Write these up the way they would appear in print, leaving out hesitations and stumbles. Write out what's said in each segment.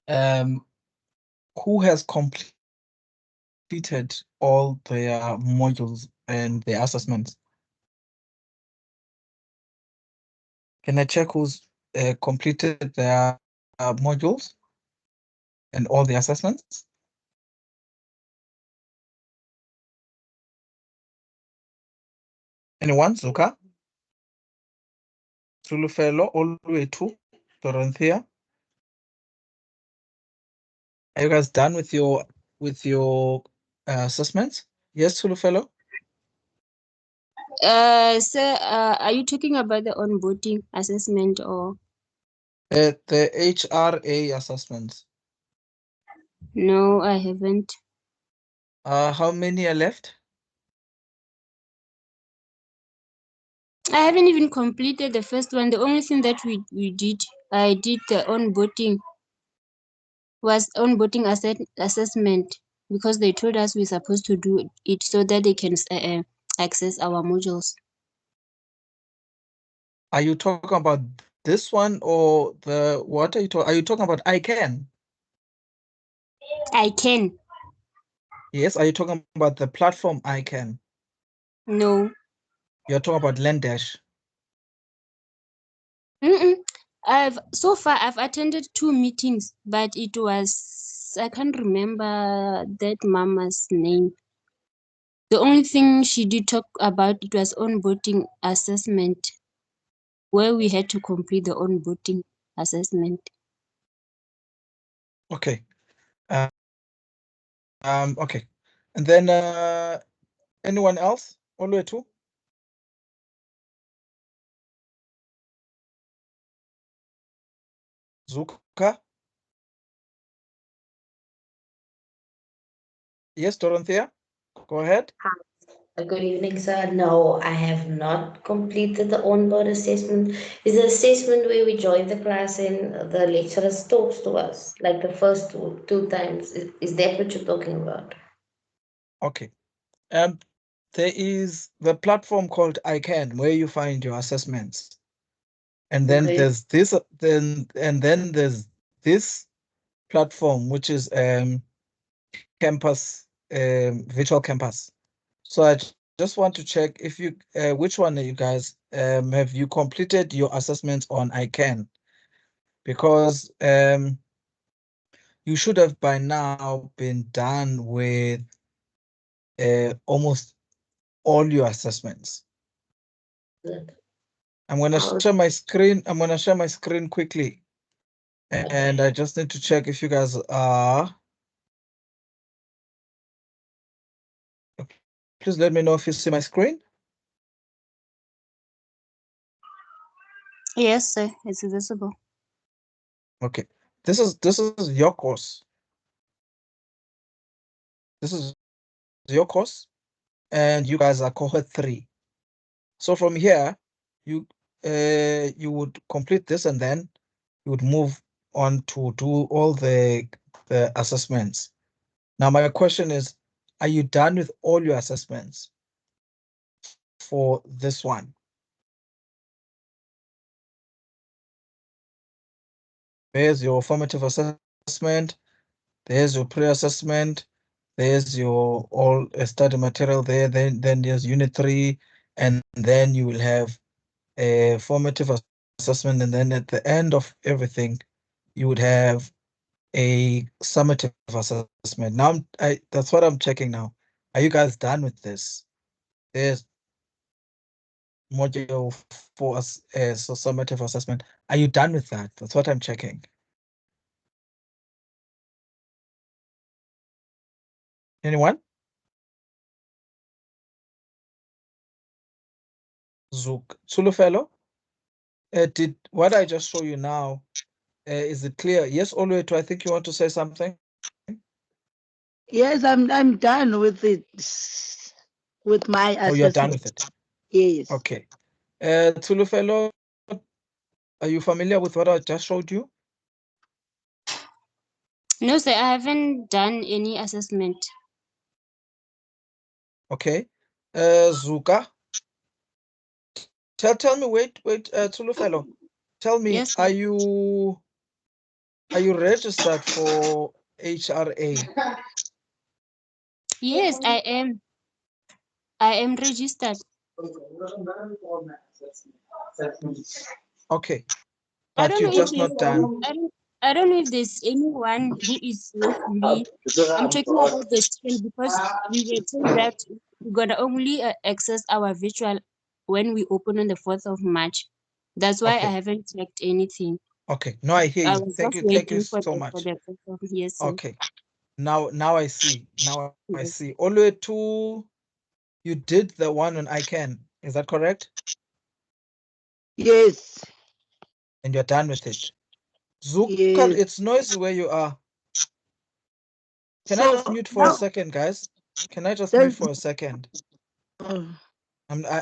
who has completed all their modules and their assessments? Can I check who's completed their modules and all the assessments? Anyone? Zuka? Tulufelo, Oluetu, Dorothea? Are you guys done with your assessments? Yes, Tulufelo? Sir, are you talking about the onboarding assessment or? The HRA assessments. No, I haven't. How many are left? I haven't even completed the first one. The only thing that I did the onboarding assessment because they told us we're supposed to do it so that they can access our modules. Are you talking about this one or the what are you talking? Are you talking about I can? I can. Yes. Are you talking about the platform I can? No. You're talking about Learndash. So far I've attended 2 meetings, but it was, I can't remember that mama's name. The only thing she did talk about it was onboarding assessment, where we had to complete the onboarding assessment. Okay. Okay. And then anyone else? Oluetu? Zuka? Yes, Dorothea? Go ahead. Good evening, sir. No, I have not completed the onboard assessment. Is the assessment where we join the class and the lecturer talks to us, like the first two times? Is that what you're talking about? Okay. There is the platform called I Can where you find your assessments. And then Okay. there's this, then there's this platform, which is campus, virtual campus. So I just want to check if you, which one of you guys have you completed your assessments on I Can? Because you should have by now been done with almost all your assessments. Good. I'm gonna share my screen. I'm gonna share my screen quickly, and I just need to check if you guys are. Please let me know if you see my screen. Yes, sir, it's visible. Okay, this is your course. This is your course, and you guys are cohort 3. So from here, you would complete this, and then you would move on to do all the assessments. Now, my question is, are you done with all your assessments for this one? There's your formative assessment. There's your pre-assessment. There's your all study material there. Then there's unit 3, and then you will have a formative assessment, and then at the end of everything, you would have a summative assessment. Now, that's what I'm checking now. Are you guys done with this? There's module 4 as so summative assessment. Are you done with that? That's what I'm checking. Anyone? Zook Sulufelo? Did what I just show you now, is it clear? Yes, Oluetu, I think you want to say something. Yes, I'm done with it. With my assessment. Oh, you're done with it. Yes. Okay. Tulufelo, are you familiar with what I just showed you? No, sir, I haven't done any assessment. Okay. Zuka, tell me, wait, Tulufelo, tell me, Yes, are you Are you registered for HRA? Yes, I am. I am registered. Okay, I but don't you're know if just there's not done. I don't know if there's anyone who is with me. I'm talking about the student because we were told that we're gonna only access our virtual when we open on the 4th of March. That's why I Okay, haven't checked anything. okay. No, I hear I you. was Thank just you. Thank you waiting so for much. the 4th of, yes, sir. Okay. Now I see. Now I Yes. see. Only two, you did the one on I can. Is that correct? Yes. And you're done with it. Zukar, Yes. it's noisy where you are. Can I So just mute for a now second, guys? Can I just mute there's for a second? uh,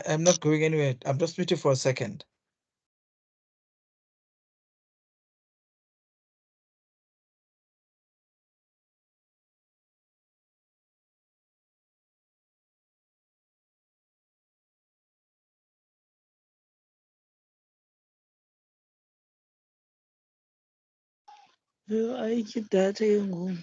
I'm not going anywhere. I'm just muting for a second. ayikho idatha yengubo.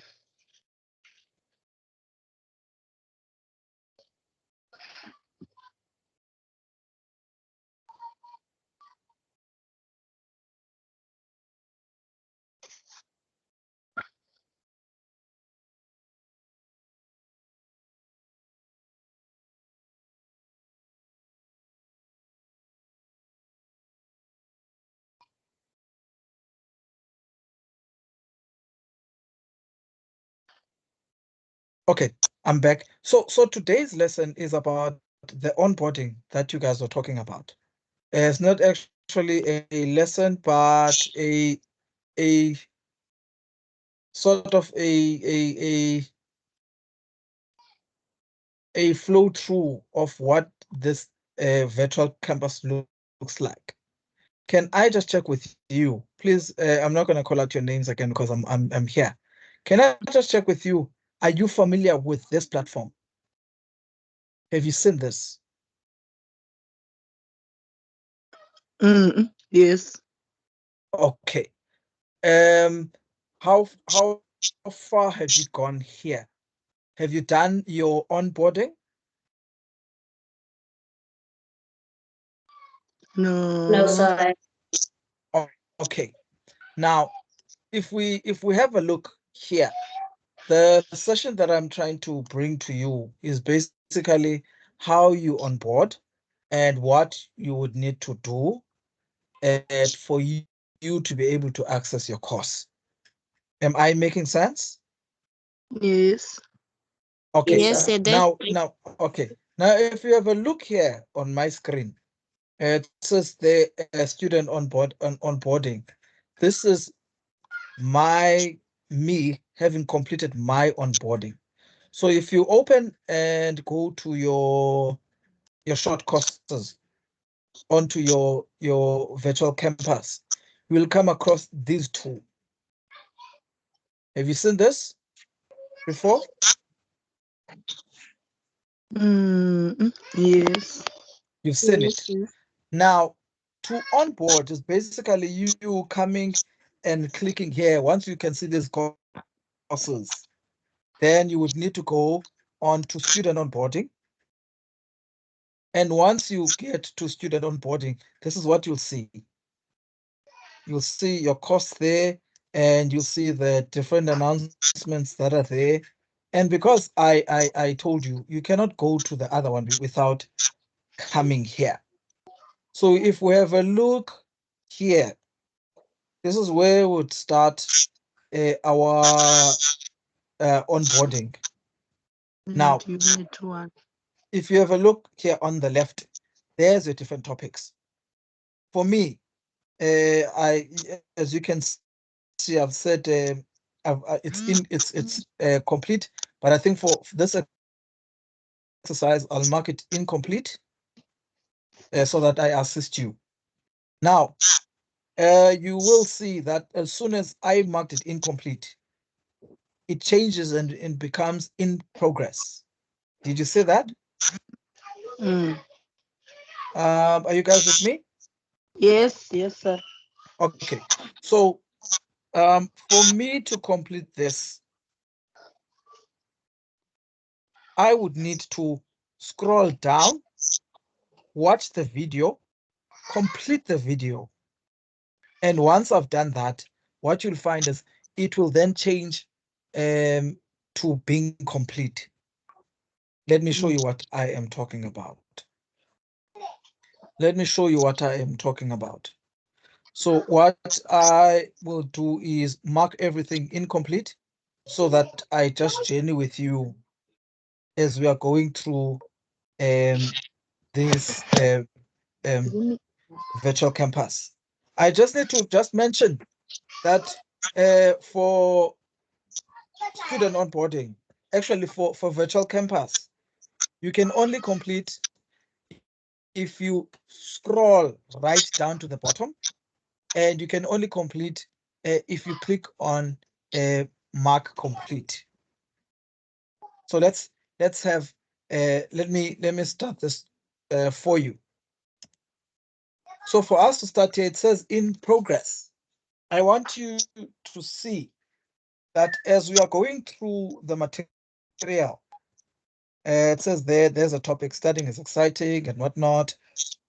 Okay, I'm back. So today's lesson is about the onboarding that you guys were talking about. It's not actually a lesson, but a sort of a flow through of what this virtual campus looks like. Can I just check with you, please? I'm not going to call out your names again because I'm here. Can I just check with you? Are you familiar with this platform? Have you seen this? Yes. Okay. Um, how far have you gone here? Have you done your onboarding? No, No. sir. Okay. Now, if we have a look here, the session that I'm trying to bring to you is basically how you onboard and what you would need to do and for you to be able to access your course. Am I making sense? Yes. Okay. Yes, Yes, sir. sir. That's right. Okay. Now, if you have a look here on my screen, it says the student onboarding. This is me having completed my onboarding. So if you open and go to your short courses onto your virtual campus, you will come across these two. Have you seen this before? Yes. You've seen Yes, it. sir. Now, to onboard is basically you coming and clicking here. Once you can see these courses, then you would need to go on to student onboarding. And once you get to student onboarding, this is what you'll see. You'll see your course there, and you'll see the different announcements that are there. And because I told you, you cannot go to the other one without coming here. So if we have a look here, this is where we would start our onboarding. Now, Unit 1. if you have a look here on the left, there's your different topics. For me, as you can see, I've said it's complete, but I think for this exercise, I'll mark it incomplete so that I assist you. Now, you will see that as soon as I marked it incomplete, it changes and becomes in progress. Did you see that? Mm. Are you guys with me? Yes. Yes, sir. Okay. So For me to complete this, I would need to scroll down, watch the video, complete the video. And once I've done that, what you'll find is it will then change to being complete. Let me show you what I am talking about. Let me show you what I am talking about. So what I will do is mark everything incomplete so that I just journey with you as we are going through this virtual campus. I just need to just mention that for student onboarding, actually for virtual campus, you can only complete if you scroll right down to the bottom, and you can only complete if you click on mark complete. So let's have let me start this for you. So for us to start here, it says in progress. I want you to see that as we are going through the material, it says there's a topic, studying is exciting and whatnot.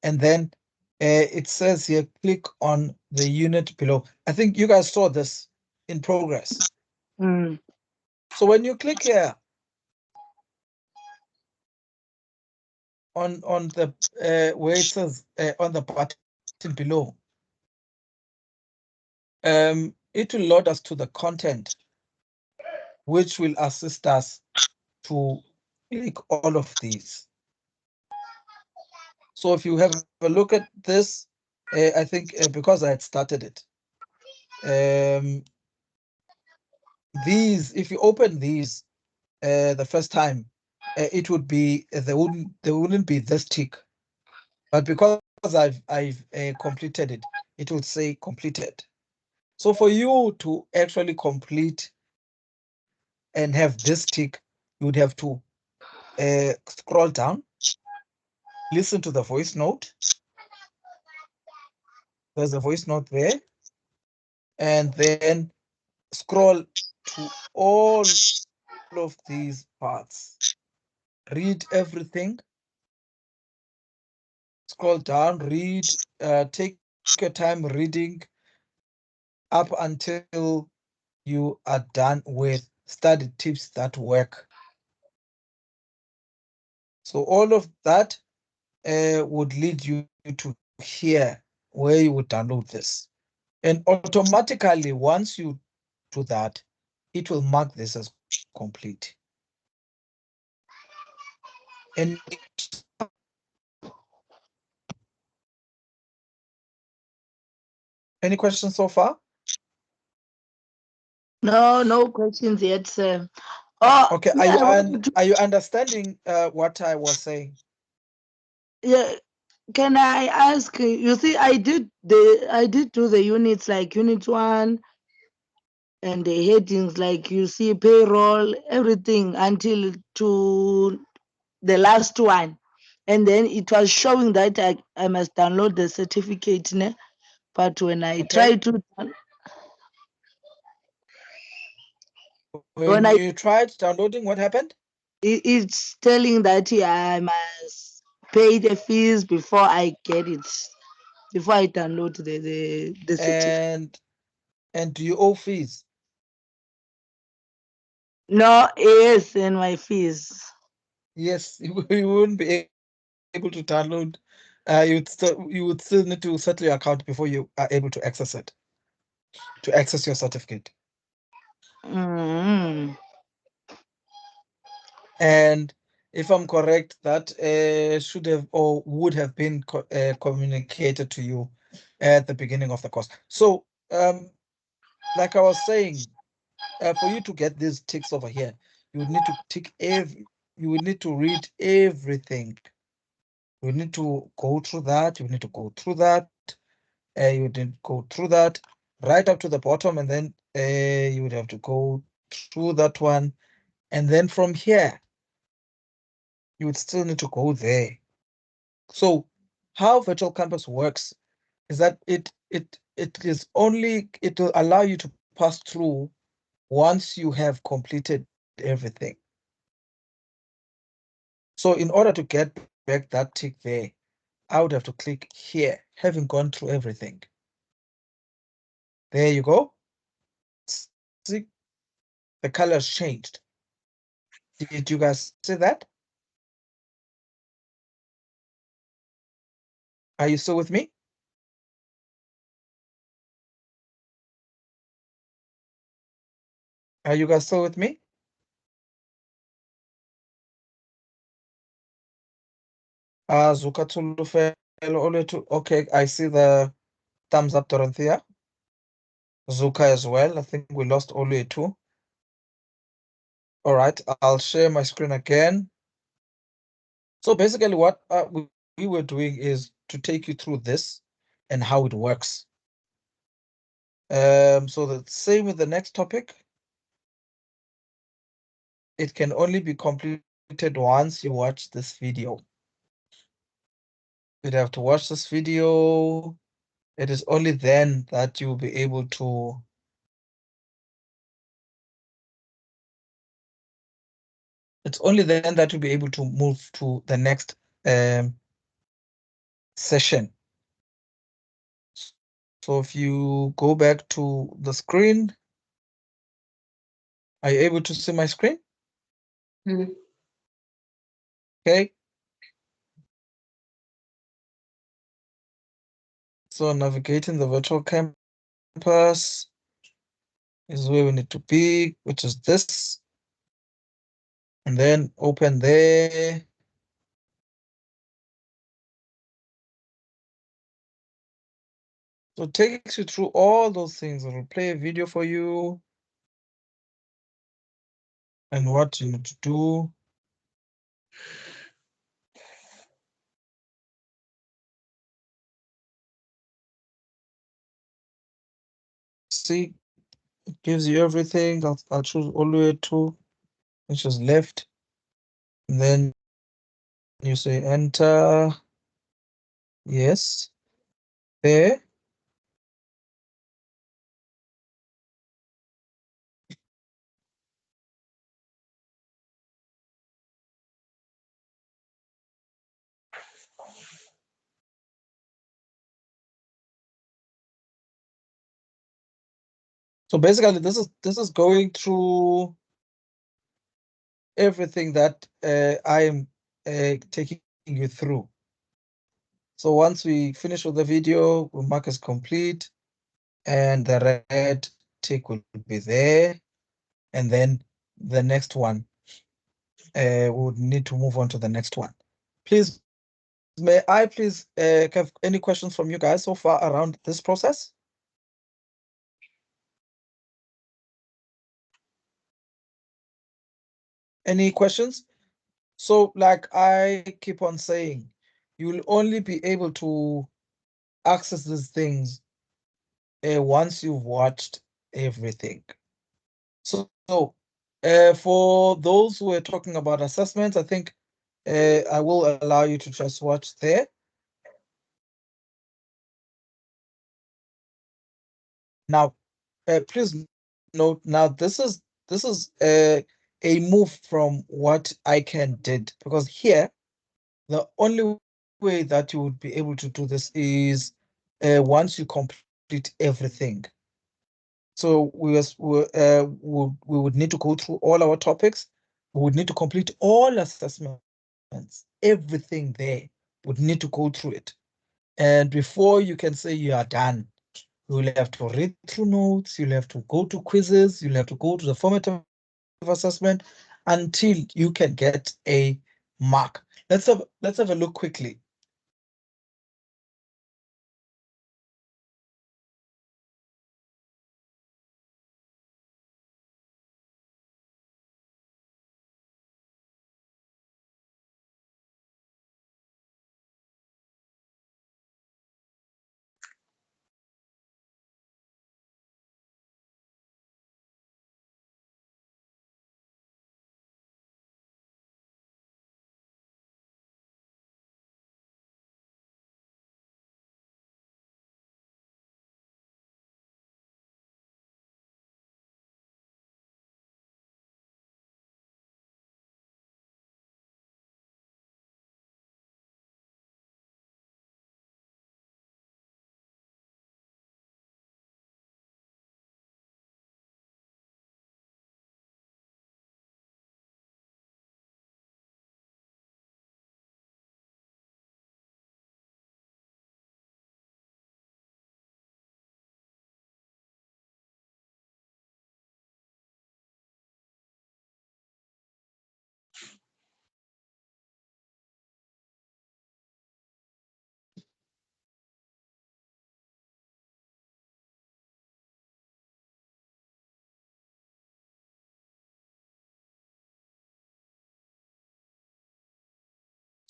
And then it says here, click on the unit below. I think you guys saw this in progress. So when you click here on the where it says on the button below, it will load us to the content, which will assist us to click all of these. So if you have a look at this, I think because I had started it, these, if you open these the first time, it would be there wouldn't be this tick, but because I've completed it, it will say completed. So for you to actually complete and have this tick, you would have to scroll down, listen to the voice note. There's a voice note there, and then scroll to all of these parts. Read everything, scroll down, read, take your time reading up until you are done with study tips that work. So all of that would lead you to here where you would download this. And automatically, once you do that, it will mark this as complete. Any questions so far? No questions yet, sir. Oh, Okay, are you understanding what I was saying? yeah. Can I ask? You see, I did do the units like unit 1 and the headings like you see payroll, everything until to the last one, and then it was showing that I must download the certificate. Ne? But when I Okay. tried to, When you tried downloading, what happened? it's telling that I must pay the fees before I get it, before I download the certificate. And do you owe fees? No, yes, and my fees. Yes, you wouldn't be able to download. You would still need to settle your account before you are able to access it, to access your certificate. Mm-hmm. And if I'm correct, that should have or would have been communicated to you at the beginning of the course. So, like I was saying, for you to get these ticks over here, you would need to you would need to read everything. You would need to go through that. You would need to go through that. You would need to go through that right up to the bottom, and then you would have to go through that one, and then from here you would still need to go there. So how virtual campus works is that it will allow you to pass through once you have completed everything. So in order to get back that tick there, I would have to click here, having gone through everything. There you go. See, the colors changed. Did you guys see that? Are you still with me? Are you guys still with me? Zuka okay, I see the thumbs up, Dorothea. Zuka as well. I think we lost Olu too. All right, I'll share my screen again. So basically what we were doing is to take you through this and how it works. So the same with the next topic. It can only be completed once you watch this video. You'd have to watch this video. It is only then that you'll be able to it's only then that you'll be able to move to the next session. So if you go back to the screen, are you able to see my screen? Mhm. Okay. So navigating the virtual campus is where we need to be, which is this. And then open there. So it takes you through all those things. It will play a video for you and what you need to do. See, it gives you everything. I'll choose all the way to, which is left. And then you say enter. Yes. There. So basically this is going through everything that I am taking you through. So once we finish with the video, we'll mark as complete and the red tick will be there. And then the next one, we would need to move on to the next one. Please, may I please have any questions from you guys so far around this process? Any questions? So like I keep on saying, you'll only be able to access these things once you've watched everything. So for those who are talking about assessments, I think I will allow you to just watch there. Now, please note, now this is a move from what ICANN did, because here, the only way that you would be able to do this is once you complete everything. So we would need to go through all our topics. We would need to complete all assessments, everything there. Would need to go through it. And before you can say you are done, you'll have to read through notes, you'll have to go to quizzes, you'll have to go to the formative assessment until you can get a mark. Let's have a look quickly.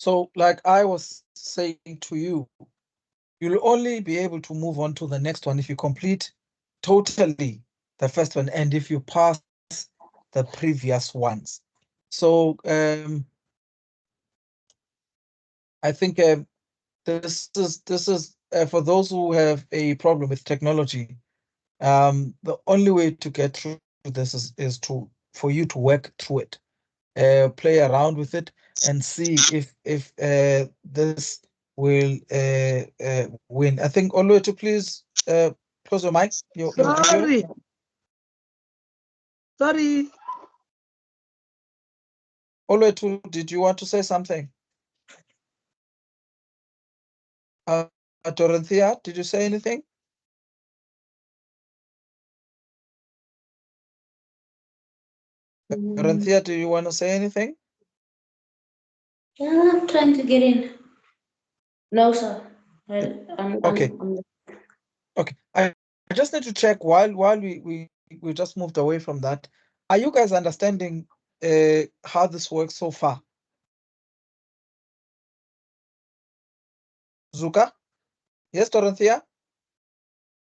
So like I was saying to you, you'll only be able to move on to the next one if you complete totally the first one and if you pass the previous ones. So I think this is for those who have a problem with technology. The only way to get through this is for you to work through it, play around with it, and see if this will win. I think Oluwatu, please close your mic, your video. Sorry. Oluwatu, did you want to say something? Dorothea, did you say anything? Dorothea, do you want to say anything? Yeah, I'm trying to get in. No, sir. Okay. I'm Okay. I just need to check while we just moved away from that. Are you guys understanding how this works so far? Zuka? Yes, Dorothea?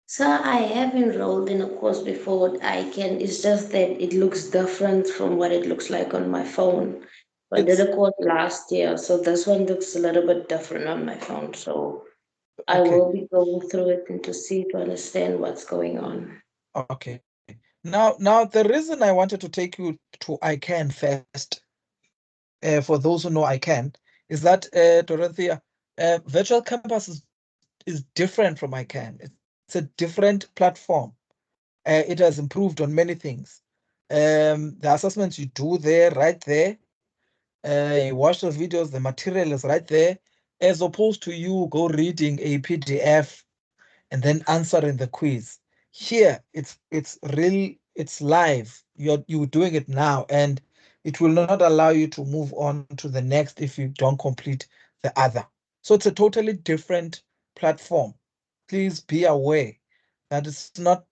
Sir, I have enrolled in a course before. It's just that it looks different from what it looks like on my phone. I did It's a course last year, so this one looks a little bit different on my phone. So I okay. will be going through it and to understand what's going on. Okay. Now the reason I wanted to take you to ICANN first, for those who know ICANN, is that Dorothea, Virtual Campus is different from ICANN. It's a different platform. It has improved on many things. The assessments you do there, right there, you watch the videos, the material is right there, as opposed to you go reading a PDF and then answering the quiz. Here, it's real, it's live. You're doing it now, and it will not allow you to move on to the next if you don't complete the other. So it's a totally different platform. Please be aware that it's not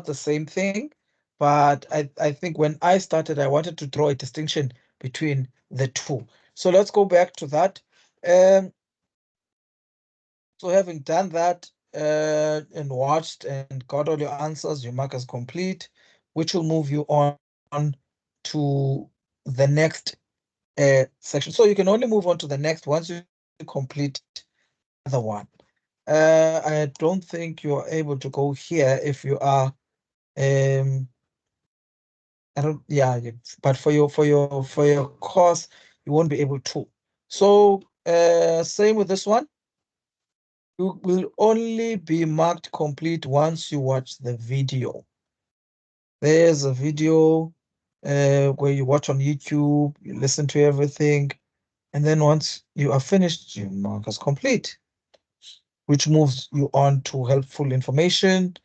the same thing. But I think when I started, I wanted to draw a distinction between the two. So let's go back to that. So having done that and watched and got all your answers, your mark is complete, which will move you on to the next section. So you can only move on to the next once you complete the one. I don't think you are able to go here if you are I don't yeah, but for your course you won't be able to. So same with this one. You will only be marked complete once you watch the video. There's a video where you watch on YouTube, you listen to everything, and then once you are finished, you mark as complete, which moves you on to helpful information,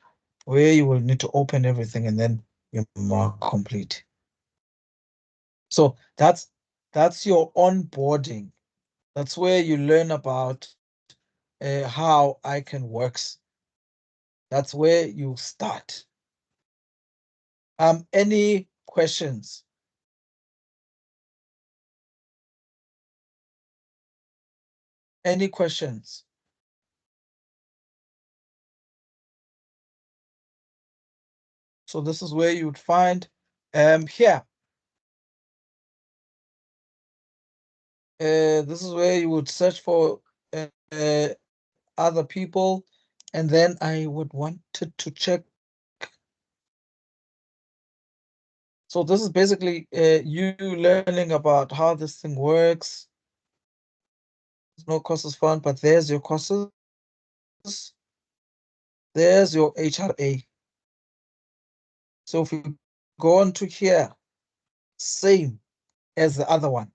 where you will need to open everything and then you mark complete. So that's your onboarding. That's where you learn about how ICANN works. That's where you start. Any questions? Any questions? So this is where you would find here. This is where you would search for other people, and then I would wanted to check. So this is basically you learning about how this thing works. There's no courses found, but there's your courses. There's your HRA. So if you go on to here, same as the other one.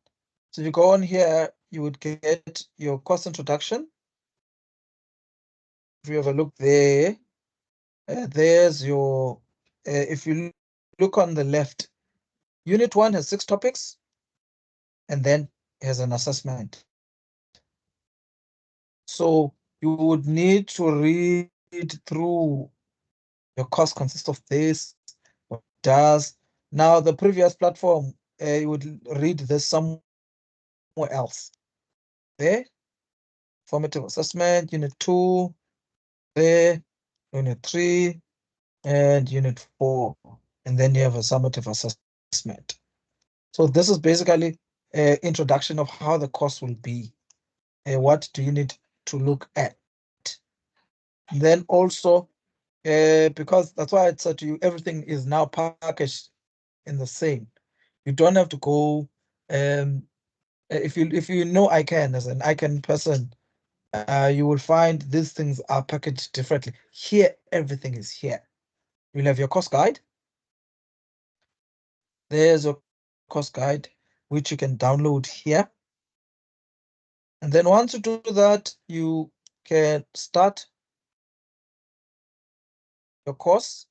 So if you go on here, you would get your course introduction. If you have a look there, there's your, if you look on the left, Unit 1 has 6 topics and then has an assessment. So you would need to read through. Your course consists of this, what it does. Now the previous platform, you would read this somewhere else. there, formative assessment, unit 2, there, unit 3, and unit 4. And then you have a summative assessment. So this is basically an introduction of how the course will be. What do you need to look at? And then also, because that's why I said to you, everything is now packaged in the same. You don't have to go, if you know ICANN as an ICANN person, you will find these things are packaged differently. Here, everything is here. You'll have your course guide. There's a course guide, which you can download here. And then once you do that, you can start your course.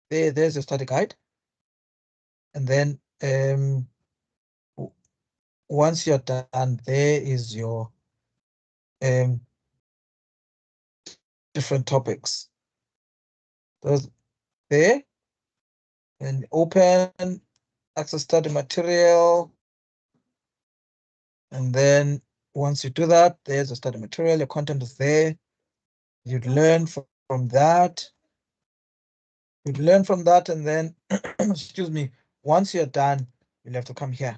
There's your study guide. And then once you're done, there is your different topics. Those there, and open access study material. And then once you do that, there's the study material, your content is there. You'd learn from that. You'd learn from that, and then, excuse me, once you're done, you'll have to come here.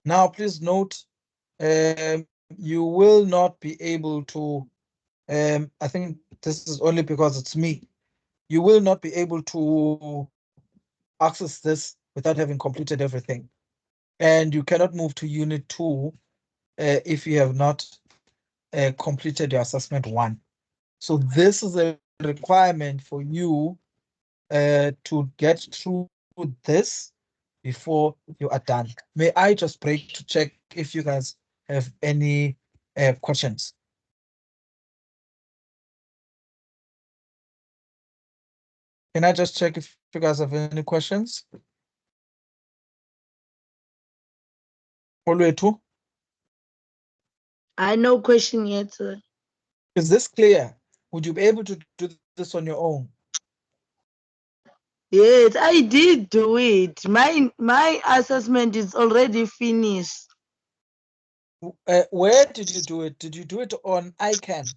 Now, please note, you will not be able to, I think this is only because it's me. You will not be able to access this without having completed everything. And you cannot move to unit 2 if you have not completed your assessment 1. So this is a requirement for you to get through this before you are done. May I just break to check if you guys have any questions? Can I just check if you guys have any questions? Oluetu, I no question yet, sir. is this clear? Would you be able to do this on your own? Yes, I did do it. My assessment is already finished. Where did you do it? Did you do it on ICANN?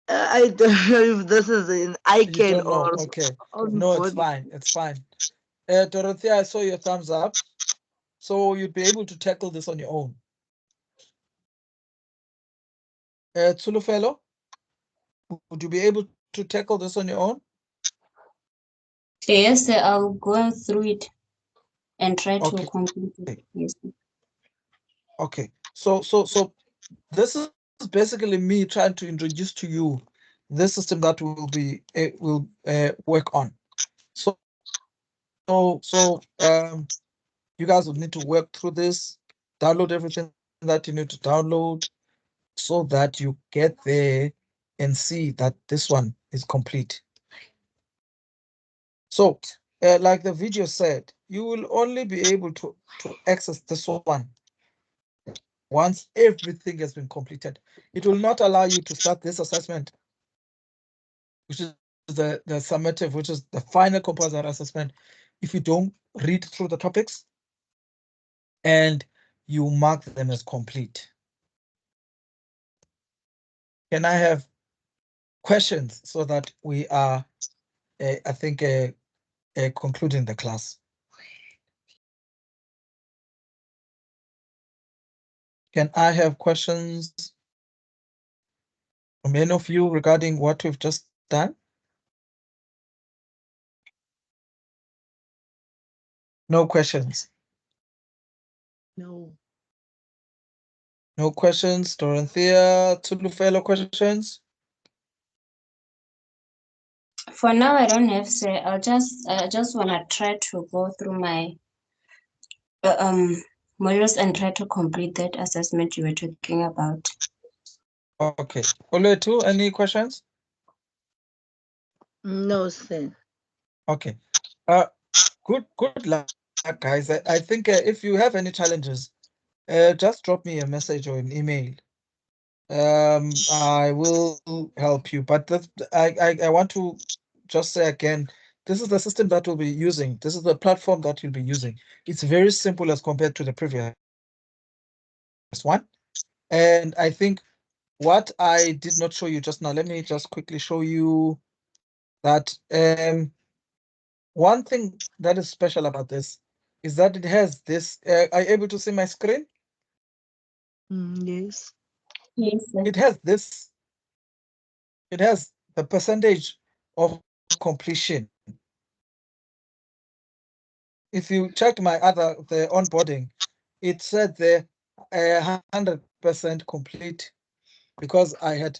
I don't know if this is an You icon don't know. or Okay. on No, it's body. fine. It's fine. Dorothea, I saw your thumbs up. So you'd be able to tackle this on your own. Tsulufelo, would you be able to tackle this on your own? Yes, I'll go through it and try to Okay. complete it. Yes. Okay. So this is basically me trying to introduce to you this system that will work on. So you guys will need to work through this, download everything that you need to download, so that you get there and see that this one is complete. So, like the video said, you will only be able to access this one once everything has been completed. It will not allow you to start this assessment, which is the summative, which is the final composite assessment, if you don't read through the topics and you mark them as complete. Can I have questions so that we are, I think, concluding the class? Can I have questions from any of you regarding what we've just done? No questions. No. No questions. Dorothea, Tulufelo, questions? For now, I don't have say. I just wanna try to go through my modules and try to complete that assessment you were talking about. Okay. Oletu, any questions? No, sir. Okay. Good luck, guys. I think if you have any challenges, just drop me a message or an email. I will help you. But I want to just say again, this is the system that we'll be using. This is the platform that you'll be using. It's very simple as compared to the previous one. And I think what I did not show you just now, let me just quickly show you that one thing that is special about this is that it has this, are you able to see my screen? Yes. Yes, sir. It has this, it has the percentage of completion. If you check the onboarding, it said there 100% complete because I had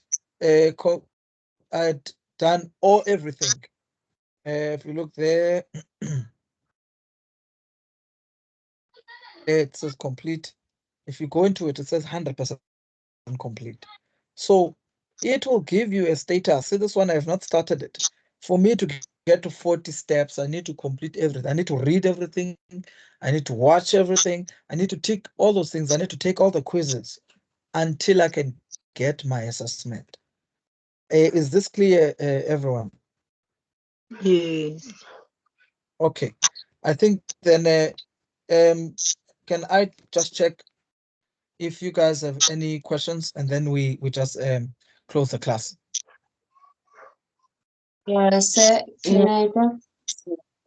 done everything. If you look there, it says complete. If you go into it, it says 100% complete. So it will give you a status. See, this one I have not started it. For me to get to 40 steps, I need to complete everything. I need to read everything. I need to watch everything. I need to tick all those things. I need to take all the quizzes until I can get my assessment. Is this clear, everyone? Yes. Okay. I think then can I just check if you guys have any questions, and then we just close the class. Sir,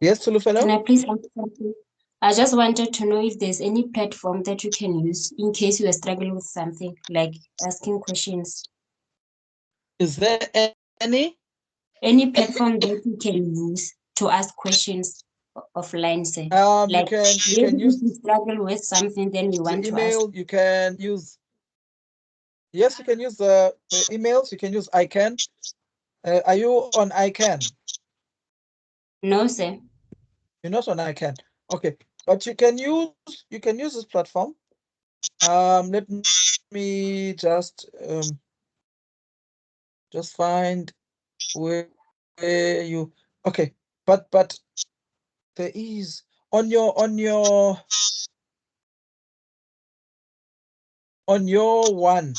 Yes, Tulu can fellow? I please ask something? I just wanted to know if there's any platform that you can use in case you are struggling with something, like asking questions. Is there any? Any platform that you can use to ask questions offline, say. You Like can maybe if use you struggle with something, then you the want to ask. email. You can use, yes, you can use the emails. You can use ICANN. Are you on ICANN? No, sir. You're not on ICANN. Okay, but you can use this platform. Let me just find where you, okay, but there is on your one,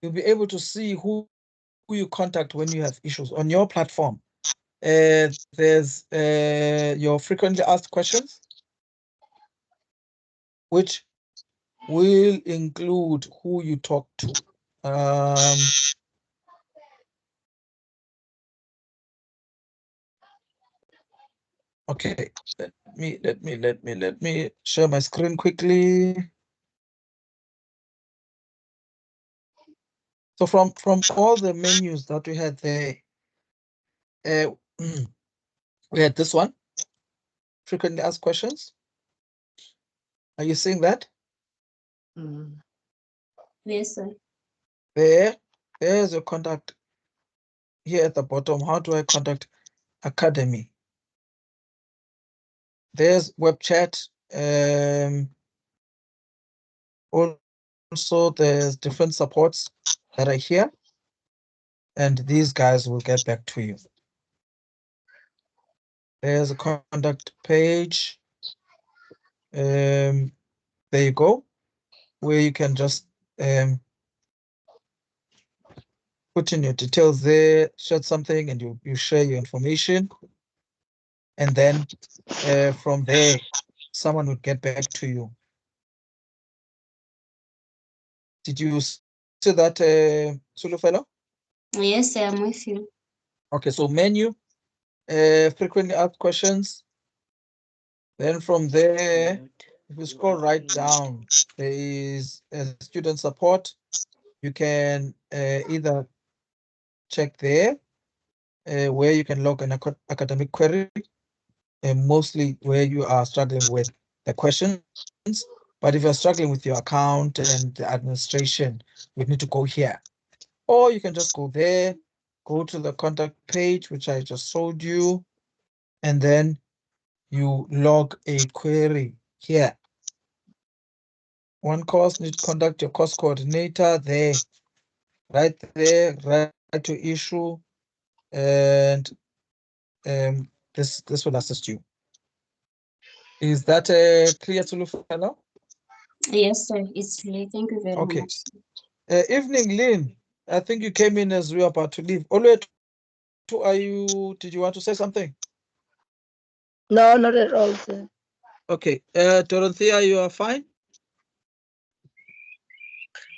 you'll be able to see who you contact when you have issues on your platform. There's your frequently asked questions, which will include who you talk to. Okay, let me share my screen quickly. So from all the menus that we had there, we had this one, frequently asked questions. Are you seeing that? Mm. Yes, sir. There's your contact here at the bottom. How do I contact Academy? There's web chat. Also, there's different supports that are here, and these guys will get back to you. There's a contact page. There you go, where you can just put in your details there, share something, and you share your information, and then from there, someone will get back to you. Did you see that, Sulu fellow? Yes, sir, I'm with you. Okay, so menu, frequently asked questions. Then from there, if you scroll right down, there is student support. You can either check there where you can log an academic query, mostly where you are struggling with the questions. But if you're struggling with your account and the administration, you need to go here. Or you can just go there, go to the contact page, which I just showed you, and then you log a query here. One course, need to contact your course coordinator there, right there, right to issue, and this will assist you. Is that clear to fellow? Yes, sir. It's clear. Thank you very Okay. much. Evening, Lynn. I think you came in as we were about to leave. Oluetu, did you want to say something? No, not at all, sir. Okay. Dorothea, you are fine?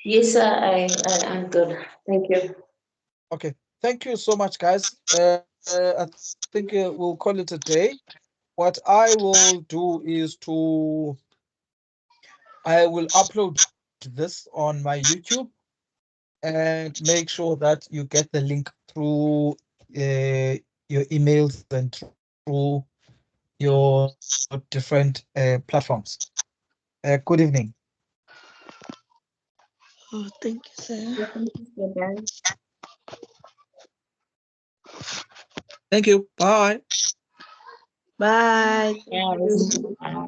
Yes, sir, I'm good. Thank you. Okay. Thank you so much, guys. I think we'll call it a day. What I will do is I will upload this on my YouTube and make sure that you get the link through your emails and through your different platforms. Good evening. Oh, thank you, sir. Thank you, sir. Thank you. Bye. Bye. Thank Yes. you. Bye.